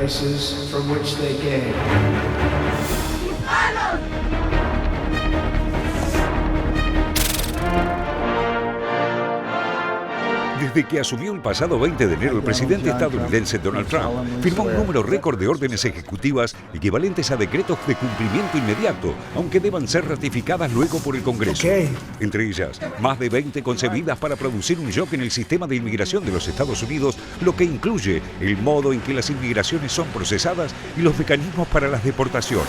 places from which they came. Desde que asumió el pasado 20 de enero, el presidente estadounidense Donald Trump firmó un número récord de órdenes ejecutivas equivalentes a decretos de cumplimiento inmediato, aunque deban ser ratificadas luego por el Congreso. Entre ellas, más de 20 concebidas para producir un shock en el sistema de inmigración de los Estados Unidos, lo que incluye el modo en que las inmigraciones son procesadas y los mecanismos para las deportaciones.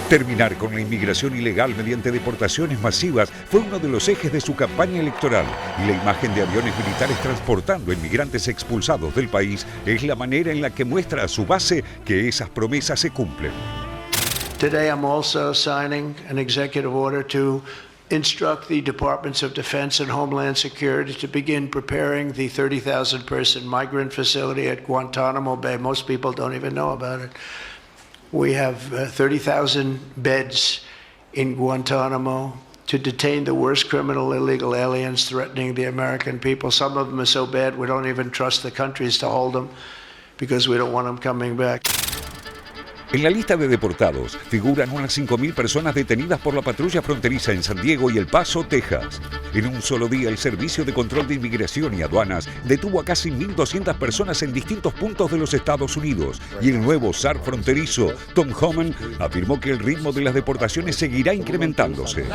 Terminar con la inmigración ilegal mediante deportaciones masivas fue uno de los ejes de su campaña electoral, y la imagen de aviones militares transportando inmigrantes expulsados del país es la manera en la que muestra a su base que esas promesas se cumplen. Today I'm also signing an executive order to instruct the Departments of Defense and Homeland Security to begin preparing the 30,000 person migrant facility at Guantanamo Bay. Most people don't even know about it. We have 30,000 beds in Guantanamo to detain the worst criminal illegal aliens threatening the American people. Some of them are so bad we don't even trust the countries to hold them because we don't want them coming back. En la lista de deportados figuran unas 5.000 personas detenidas por la patrulla fronteriza en San Diego y El Paso, Texas. En un solo día, el Servicio de Control de Inmigración y Aduanas detuvo a casi 1.200 personas en distintos puntos de los Estados Unidos, y el nuevo zar fronterizo, Tom Homan, afirmó que el ritmo de las deportaciones seguirá incrementándose.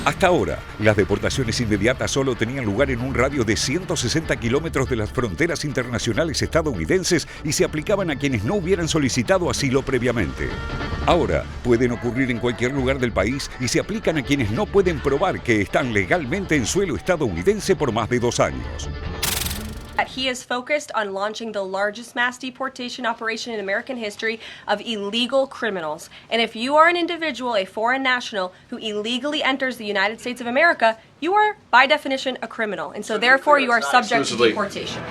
Hasta ahora, las deportaciones inmediatas solo tenían lugar en un radio de 160 kilómetros de las fronteras internacionales estadounidenses y se aplicaban a quienes no hubieran solicitado asilo previamente. Ahora pueden ocurrir en cualquier lugar del país y se aplican a quienes no pueden probar que están legalmente en suelo estadounidense por más de 2 años. He is focused on launching the largest mass deportation operation in American history of illegal criminals. And if you are an individual, a foreign national, who illegally enters the United States of America, you are, by definition, a criminal. And so therefore you are subject to deportation.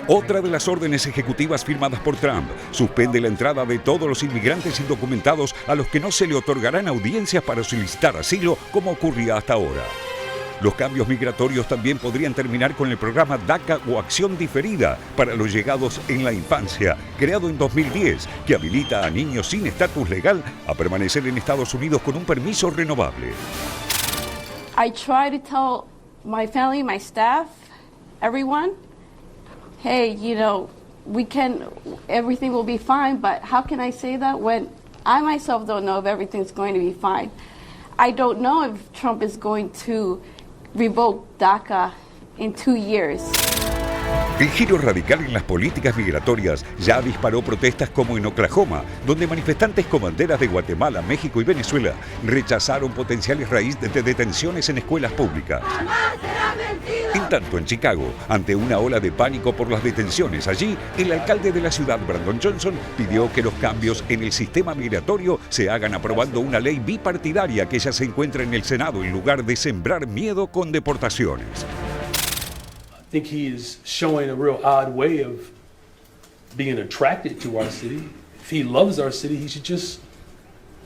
Otra de las órdenes ejecutivas firmadas por Trump suspende la entrada de todos los inmigrantes indocumentados a los que no se le otorgarán audiencias para solicitar asilo, como ocurría hasta ahora. Los cambios migratorios también podrían terminar con el programa DACA o Acción Diferida para los llegados en la infancia, creado en 2010, que habilita a niños sin estatus legal a permanecer en Estados Unidos con un permiso renovable. I try to tell my family, my staff, everyone, hey, you know, everything will be fine, but how can I say that when I myself don't know if everything's going to be fine? I don't know if Trump is going to revoke DACA in 2 years. El giro radical en las políticas migratorias ya disparó protestas como en Oklahoma, donde manifestantes con banderas de Guatemala, México y Venezuela rechazaron potenciales raíces de detenciones en escuelas públicas. En tanto, en Chicago, ante una ola de pánico por las detenciones allí, el alcalde de la ciudad, Brandon Johnson, pidió que los cambios en el sistema migratorio se hagan aprobando una ley bipartidaria que ya se encuentra en el Senado en lugar de sembrar miedo con deportaciones. I think he is showing a real odd way of being attracted to our city. If he loves our city, he should just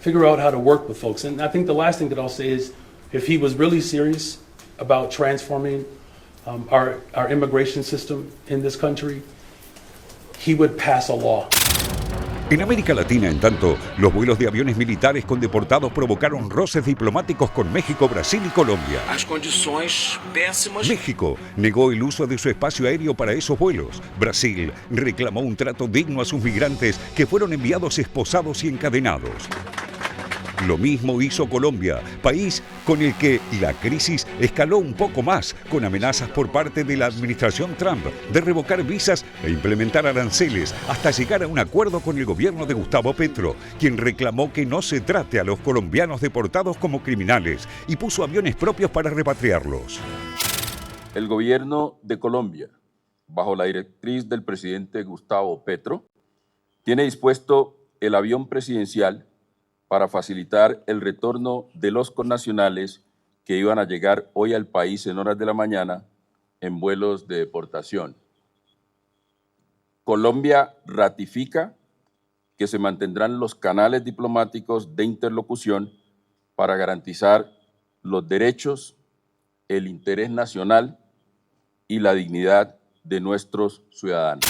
figure out how to work with folks. And I think the last thing that I'll say is, if he was really serious about transforming our immigration system in this country, he would pass a law. En América Latina, en tanto, los vuelos de aviones militares con deportados provocaron roces diplomáticos con México, Brasil y Colombia. As condições péssimas. México negó el uso de su espacio aéreo para esos vuelos. Brasil reclamó un trato digno a sus migrantes que fueron enviados esposados y encadenados. Lo mismo hizo Colombia, país con el que la crisis escaló un poco más, con amenazas por parte de la administración Trump de revocar visas e implementar aranceles, hasta llegar a un acuerdo con el gobierno de Gustavo Petro, quien reclamó que no se trate a los colombianos deportados como criminales y puso aviones propios para repatriarlos. El gobierno de Colombia, bajo la directriz del presidente Gustavo Petro, tiene dispuesto el avión presidencial para facilitar el retorno de los connacionales que iban a llegar hoy al país en horas de la mañana en vuelos de deportación. Colombia ratifica que se mantendrán los canales diplomáticos de interlocución para garantizar los derechos, el interés nacional y la dignidad de nuestros ciudadanos.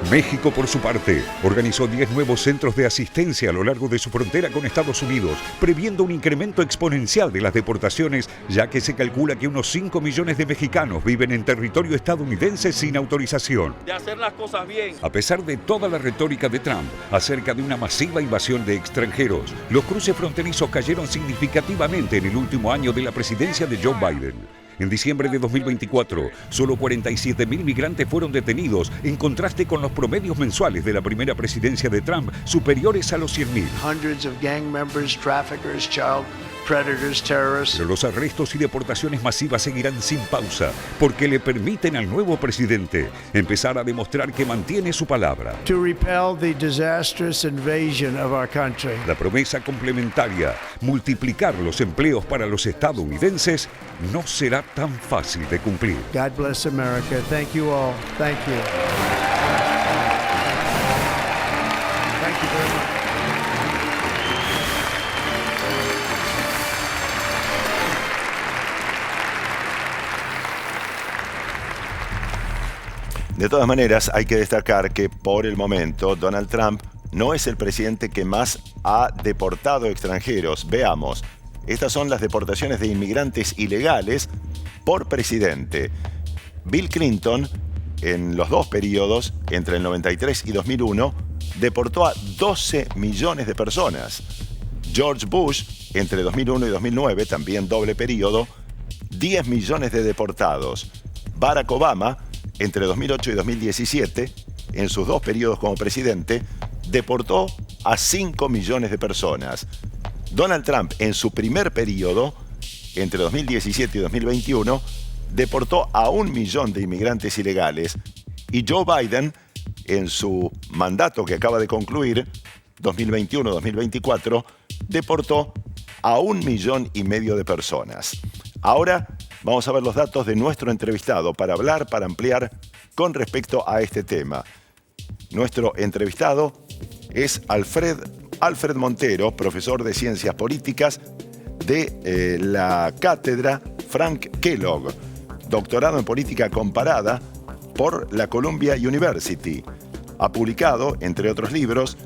México, por su parte, organizó 10 nuevos centros de asistencia a lo largo de su frontera con Estados Unidos, previendo un incremento exponencial de las deportaciones, ya que se calcula que unos 5 millones de mexicanos viven en territorio estadounidense sin autorización. De hacer las cosas bien. A pesar de toda la retórica de Trump acerca de una masiva invasión de extranjeros, los cruces fronterizos cayeron significativamente en el último año de la presidencia de Joe Biden. En diciembre de 2024, solo 47.000 migrantes fueron detenidos, en contraste con los promedios mensuales de la primera presidencia de Trump, superiores a los 100.000. Hundreds of gang members, traffickers, child predators, terrorists. Pero los arrestos y deportaciones masivas seguirán sin pausa, porque le permiten al nuevo presidente empezar a demostrar que mantiene su palabra. To repel the disastrous invasion of our country. La promesa complementaria, multiplicar los empleos para los estadounidenses, no será tan fácil de cumplir. God bless America. Thank you all. Thank you. Thank you very much. De todas maneras, hay que destacar que por el momento Donald Trump no es el presidente que más ha deportado extranjeros. Veamos, estas son las deportaciones de inmigrantes ilegales por presidente. Bill Clinton, en los dos periodos, entre el 93 y 2001, deportó a 12 millones de personas. George Bush, entre 2001 y 2009, también doble periodo, 10 millones de deportados. Barack Obama, entre 2008 y 2017, en sus dos periodos como presidente, deportó a 5 millones de personas. Donald Trump, en su primer periodo, entre 2017 y 2021, deportó a 1 millón de inmigrantes ilegales. Y Joe Biden, en su mandato que acaba de concluir, 2021-2024, deportó a 1,5 millones de personas. Ahora vamos a ver los datos de nuestro entrevistado para hablar, para ampliar con respecto a este tema. Nuestro entrevistado es Alfred Montero, profesor de Ciencias Políticas de la cátedra Frank Kellogg, doctorado en Política Comparada por la Columbia University. Ha publicado, entre otros libros,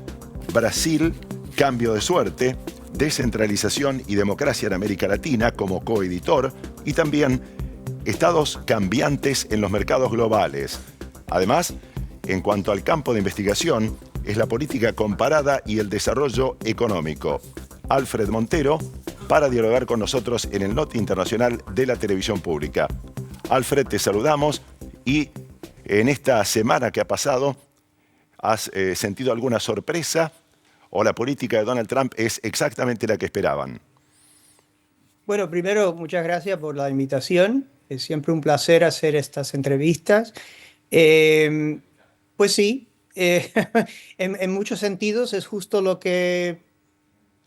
Brasil, Cambio de Suerte, Descentralización y Democracia en América Latina como coeditor y también Estados cambiantes en los mercados globales. Además, en cuanto al campo de investigación, es la política comparada y el desarrollo económico. Alfred Montero, para dialogar con nosotros en el Noti Internacional de la Televisión Pública. Alfred, te saludamos y en esta semana que ha pasado, ¿has sentido alguna sorpresa o la política de Donald Trump es exactamente la que esperaban? Bueno, primero, muchas gracias por la invitación. Es siempre un placer hacer estas entrevistas. Pues sí, en muchos sentidos es justo lo que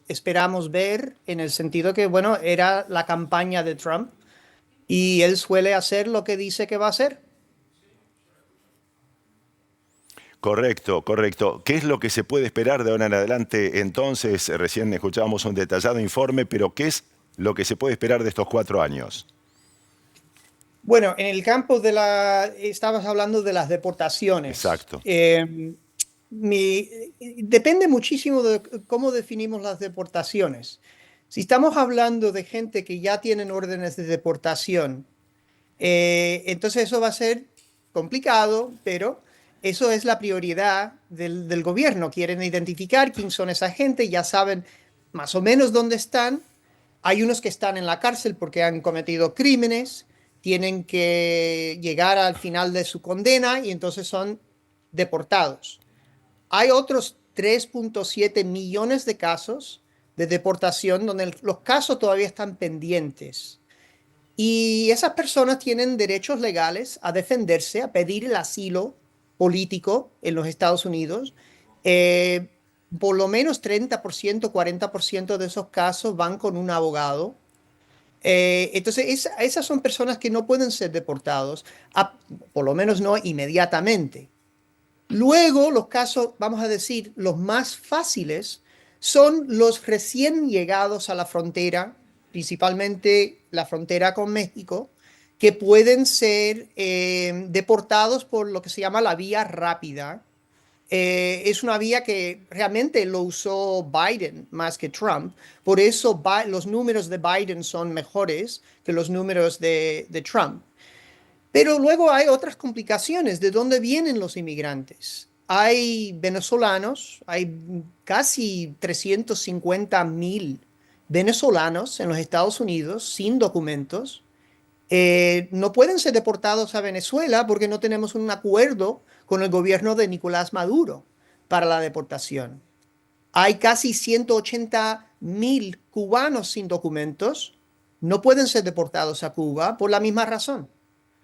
esperamos ver, en el sentido que, bueno, era la campaña de Trump y él suele hacer lo que dice que va a hacer. Correcto, correcto. ¿Qué es lo que se puede esperar de ahora en adelante? Entonces, recién escuchábamos un detallado informe, pero ¿qué es lo que se puede esperar de estos 4 años? Bueno, en el campo de estabas hablando de las deportaciones. Exacto. Depende muchísimo de cómo definimos las deportaciones. Si estamos hablando de gente que ya tienen órdenes de deportación, entonces eso va a ser complicado, pero eso es la prioridad del gobierno. Quieren identificar quién son esa gente, ya saben más o menos dónde están. Hay unos que están en la cárcel porque han cometido crímenes, tienen que llegar al final de su condena y entonces son deportados. Hay otros 3.7 millones de casos de deportación donde los casos todavía están pendientes. Y esas personas tienen derechos legales a defenderse, a pedir el asilo político en los Estados Unidos. Por lo menos 30%, 40% de esos casos van con un abogado. Entonces, esas son personas que no pueden ser deportados, por lo menos no inmediatamente. Luego, los casos, vamos a decir, los más fáciles son los recién llegados a la frontera, principalmente la frontera con México, que pueden ser deportados por lo que se llama la vía rápida, Es una vía que realmente lo usó Biden más que Trump. Por eso los números de Biden son mejores que los números de Trump. Pero luego hay otras complicaciones. ¿De dónde vienen los inmigrantes? Hay venezolanos, hay casi 350,000 venezolanos en los Estados Unidos sin documentos. No pueden ser deportados a Venezuela porque no tenemos un acuerdo con el gobierno de Nicolás Maduro para la deportación. Hay casi 180,000 cubanos sin documentos. No pueden ser deportados a Cuba por la misma razón.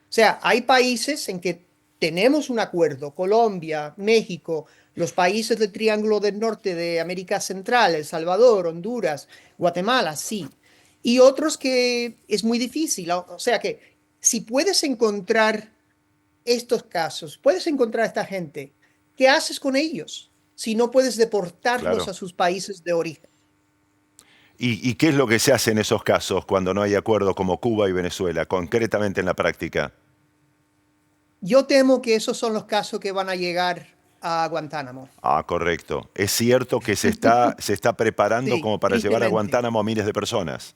O sea, hay países en que tenemos un acuerdo, Colombia, México, los países del Triángulo del Norte de América Central, El Salvador, Honduras, Guatemala, sí. Y otros que es muy difícil. O sea que si puedes encontrar estos casos, puedes encontrar a esta gente, ¿qué haces con ellos si no puedes deportarlos Claro. a sus países de origen? ¿Y qué es lo que se hace en esos casos cuando no hay acuerdo como Cuba y Venezuela, concretamente en la práctica? Yo temo que esos son los casos que van a llegar a Guantánamo. Ah, correcto. Es cierto que se está preparando Sí, como para llevar a tristemente. Guantánamo a miles de personas.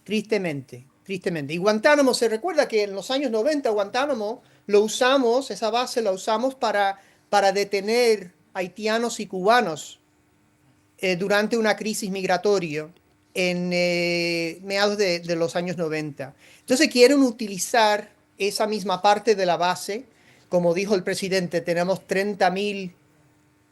Tristemente, tristemente. Y Guantánamo, se recuerda que en los años 90 Guantánamo lo usamos, esa base la usamos para detener haitianos y cubanos durante una crisis migratoria en mediados de los años 90. Entonces quieren utilizar esa misma parte de la base. Como dijo el presidente, tenemos 30,000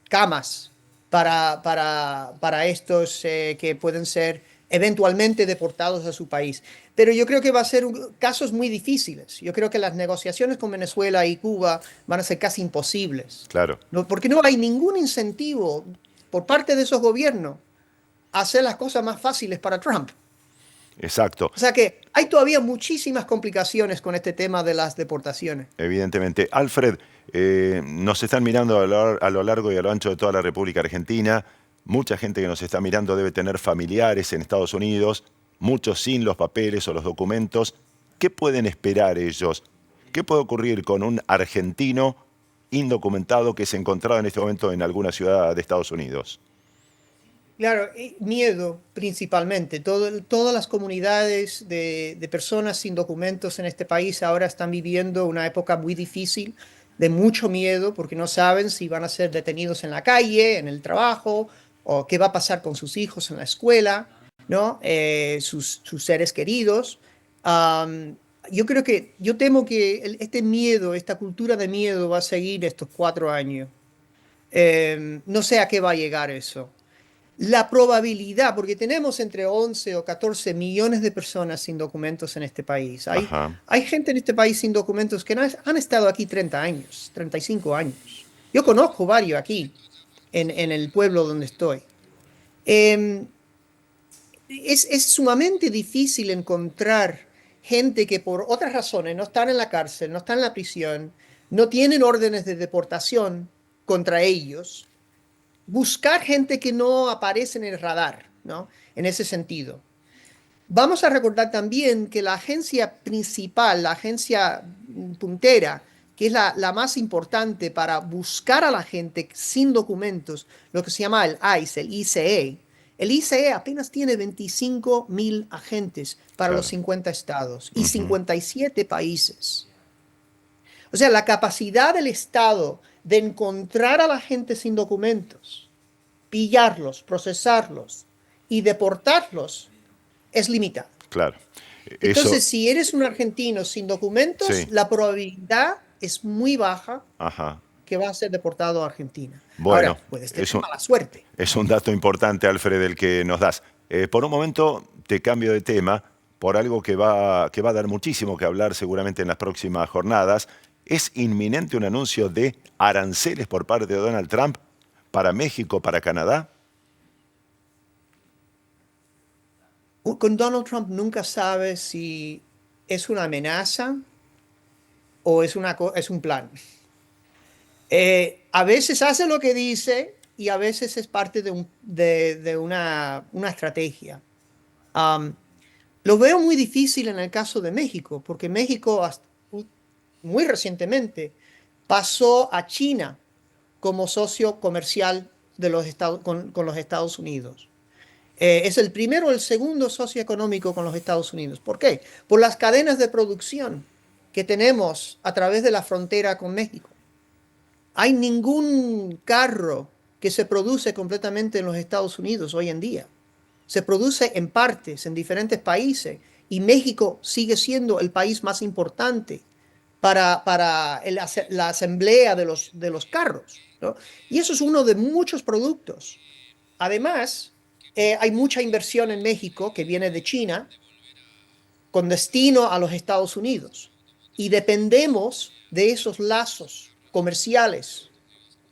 camas para estos que pueden ser eventualmente deportados a su país. Pero yo creo que va a ser casos muy difíciles. Yo creo que las negociaciones con Venezuela y Cuba van a ser casi imposibles. Claro. Porque no hay ningún incentivo por parte de esos gobiernos a hacer las cosas más fáciles para Trump. Exacto. O sea que hay todavía muchísimas complicaciones con este tema de las deportaciones. Evidentemente. Alfred, nos están mirando a lo largo y a lo ancho de toda la República Argentina. Mucha gente que nos está mirando debe tener familiares en Estados Unidos, muchos sin los papeles o los documentos. ¿Qué pueden esperar ellos? ¿Qué puede ocurrir con un argentino indocumentado que se encontraba en este momento en alguna ciudad de Estados Unidos? Claro, miedo principalmente. Todas las comunidades de personas sin documentos en este país ahora están viviendo una época muy difícil, de mucho miedo, porque no saben si van a ser detenidos en la calle, en el trabajo, o qué va a pasar con sus hijos en la escuela, ¿no? Sus seres queridos. Yo temo que este miedo, esta cultura de miedo va a seguir estos 4 años. No sé a qué va a llegar eso. La probabilidad, porque tenemos entre 11 o 14 millones de personas sin documentos en este país. Hay gente en este país sin documentos que han estado aquí 30 años, 35 años. Yo conozco varios aquí, en el pueblo donde estoy. Es sumamente difícil encontrar gente que por otras razones no están en la cárcel, no están en la prisión, no tienen órdenes de deportación contra ellos. Buscar gente que no aparece en el radar, ¿no? En ese sentido. Vamos a recordar también que la agencia principal, la agencia puntera, que es la más importante para buscar a la gente sin documentos, lo que se llama el ICE, el ICE. El ICE apenas tiene 25,000 agentes para los 50 estados y 57 países. O sea, la capacidad del Estado de encontrar a la gente sin documentos, pillarlos, procesarlos y deportarlos es limitada. Claro. Entonces, si eres un argentino sin documentos, Sí. la probabilidad es muy baja Ajá. que va a ser deportado a Argentina. Bueno, Ahora, puedes tener mala suerte. Es un dato importante, Alfred, el que nos das. Por un momento te cambio de tema por algo que va a dar muchísimo que hablar seguramente en las próximas jornadas. ¿Es inminente un anuncio de aranceles por parte de Donald Trump para México, para Canadá? Con Donald Trump nunca sabes si es una amenaza o es un plan. A veces hace lo que dice y a veces es parte de una estrategia. Lo veo muy difícil en el caso de México, porque México muy recientemente pasó a China como socio comercial de los con los Estados Unidos. Es el primero o el segundo socio económico con los Estados Unidos. ¿Por qué? Por las cadenas de producción que tenemos a través de la frontera con México. Hay ningún carro que se produce completamente en los Estados Unidos hoy en día. Se produce en partes, en diferentes países, y México sigue siendo el país más importante para la asamblea de los carros, ¿no? Y eso es uno de muchos productos. Además, hay mucha inversión en México que viene de China con destino a los Estados Unidos. Y dependemos de esos lazos comerciales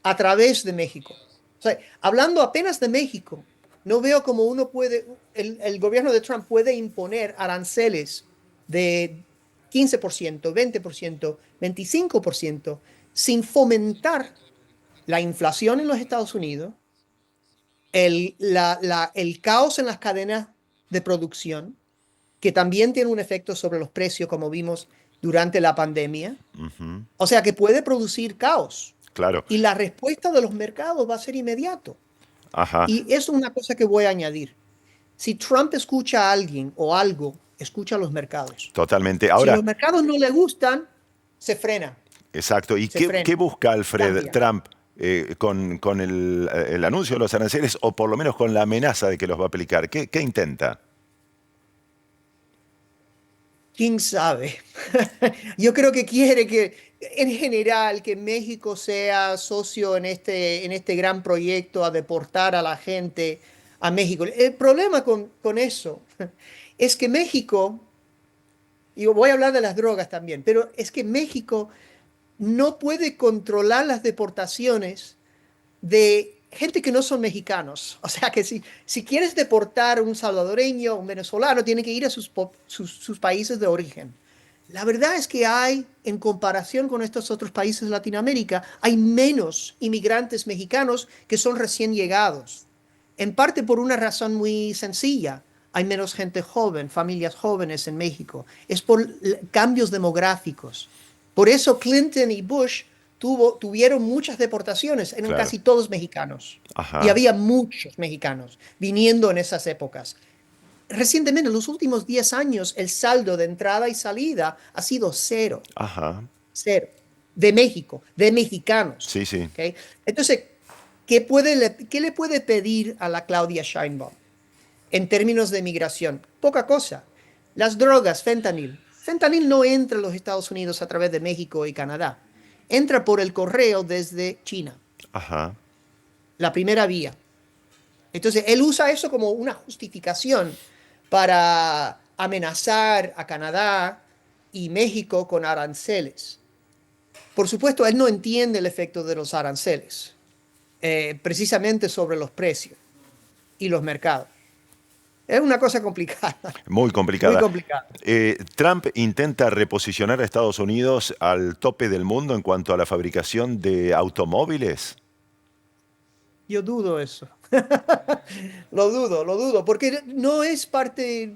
a través de México. O sea, hablando apenas de México, no veo cómo uno puede, el gobierno de Trump puede imponer aranceles de 15%, 20%, 25%, sin fomentar la inflación en los Estados Unidos, el caos en las cadenas de producción, que también tiene un efecto sobre los precios, como vimos durante la pandemia. O sea, que puede producir caos. Claro. Y la respuesta de los mercados va a ser inmediato. Ajá. Y eso es una cosa que voy a añadir. Si Trump escucha a alguien o algo, escucha a los mercados. Totalmente. Ahora, si los mercados no le gustan, se frena. Exacto. ¿Y qué busca Alfred Trump con el anuncio de los aranceles, o por lo menos con la amenaza de que los va a aplicar? ¿Qué intenta? ¿Quién sabe? Yo creo que quiere que, en general, que México sea socio en este gran proyecto a deportar a la gente a México. El problema con eso es que México, y voy a hablar de las drogas también, pero es que México no puede controlar las deportaciones de gente que no son mexicanos. O sea que si quieres deportar a un salvadoreño, un venezolano, tiene que ir a sus países de origen. La verdad es que en comparación con estos otros países de Latinoamérica, hay menos inmigrantes mexicanos que son recién llegados. En parte por una razón muy sencilla. Hay menos gente joven, familias jóvenes en México. Es por cambios demográficos. Por eso Clinton y Bush tuvieron muchas deportaciones, eran casi todos mexicanos. Ajá. Y había muchos mexicanos viniendo en esas épocas. Recientemente, en los últimos 10 años, el saldo de entrada y salida ha sido cero. Ajá. Cero. De México, de mexicanos. Sí, sí. ¿Okay? Entonces, ¿qué le puede pedir a la Claudia Sheinbaum en términos de migración? Poca cosa. Las drogas, fentanil. Fentanil no entra a los Estados Unidos a través de México y Canadá. Entra por el correo desde China. Ajá. La primera vía. Entonces, él usa eso como una justificación para amenazar a Canadá y México con aranceles. Por supuesto, él no entiende el efecto de los aranceles, precisamente sobre los precios y los mercados. Es una cosa complicada. Muy complicada. Muy complicada. Trump intenta reposicionar a Estados Unidos al tope del mundo en cuanto a la fabricación de automóviles. Yo dudo eso. Lo dudo, porque no es parte,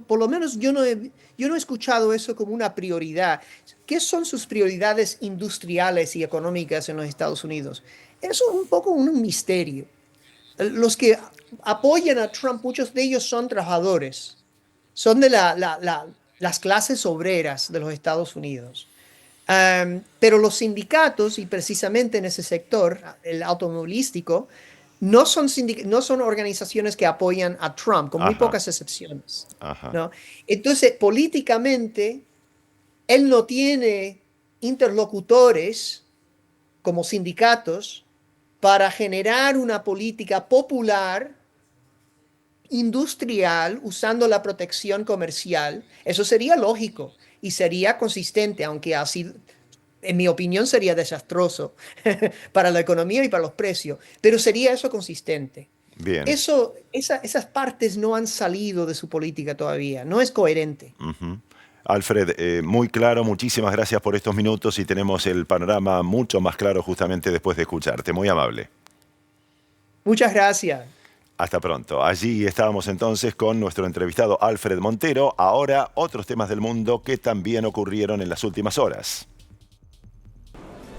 por lo menos yo no he escuchado eso como una prioridad. ¿Qué son sus prioridades industriales y económicas en los Estados Unidos? Eso es un poco un misterio. Los que apoyan a Trump, muchos de ellos son trabajadores, son de las clases obreras de los Estados Unidos. Pero los sindicatos, y precisamente en ese sector, el automovilístico, no son organizaciones que apoyan a Trump, con muy pocas excepciones. ¿No? Entonces, políticamente, él no tiene interlocutores como sindicatos para generar una política popular, industrial, usando la protección comercial. Eso sería lógico y sería consistente, aunque así, en mi opinión, sería desastroso para la economía y para los precios, pero sería eso consistente. Bien. Esas partes no han salido de su política todavía, no es coherente. Alfred, muy claro, muchísimas gracias por estos minutos y tenemos el panorama mucho más claro justamente después de escucharte. Muy amable. Muchas gracias. Hasta pronto. Allí estábamos entonces con nuestro entrevistado Alfred Montero. Ahora otros temas del mundo que también ocurrieron en las últimas horas.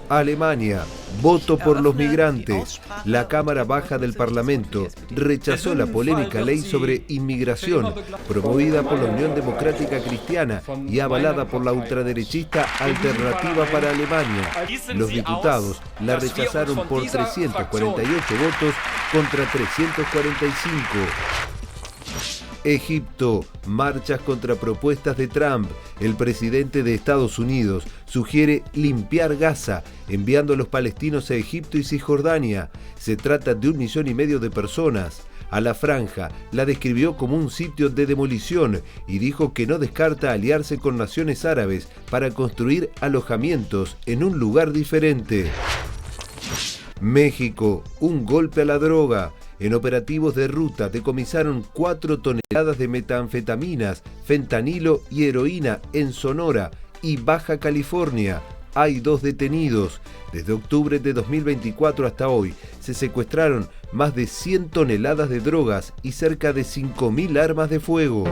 Alemania. Voto por los migrantes. La Cámara Baja del Parlamento rechazó la polémica ley sobre inmigración promovida por la Unión Democrática Cristiana y avalada por la ultraderechista Alternativa para Alemania. Los diputados la rechazaron por 348 votos contra 345. Egipto. Marchas contra propuestas de Trump. El presidente de Estados Unidos sugiere limpiar Gaza, enviando a los palestinos a Egipto y Cisjordania. Se trata de 1,5 millones de personas. A la franja la describió como un sitio de demolición y dijo que no descarta aliarse con naciones árabes para construir alojamientos en un lugar diferente. México. Un golpe a la droga. En operativos de ruta decomisaron 4 toneladas de metanfetaminas, fentanilo y heroína en Sonora y Baja California. Hay 2 detenidos. Desde octubre de 2024 hasta hoy se secuestraron más de 100 toneladas de drogas y cerca de 5.000 armas de fuego.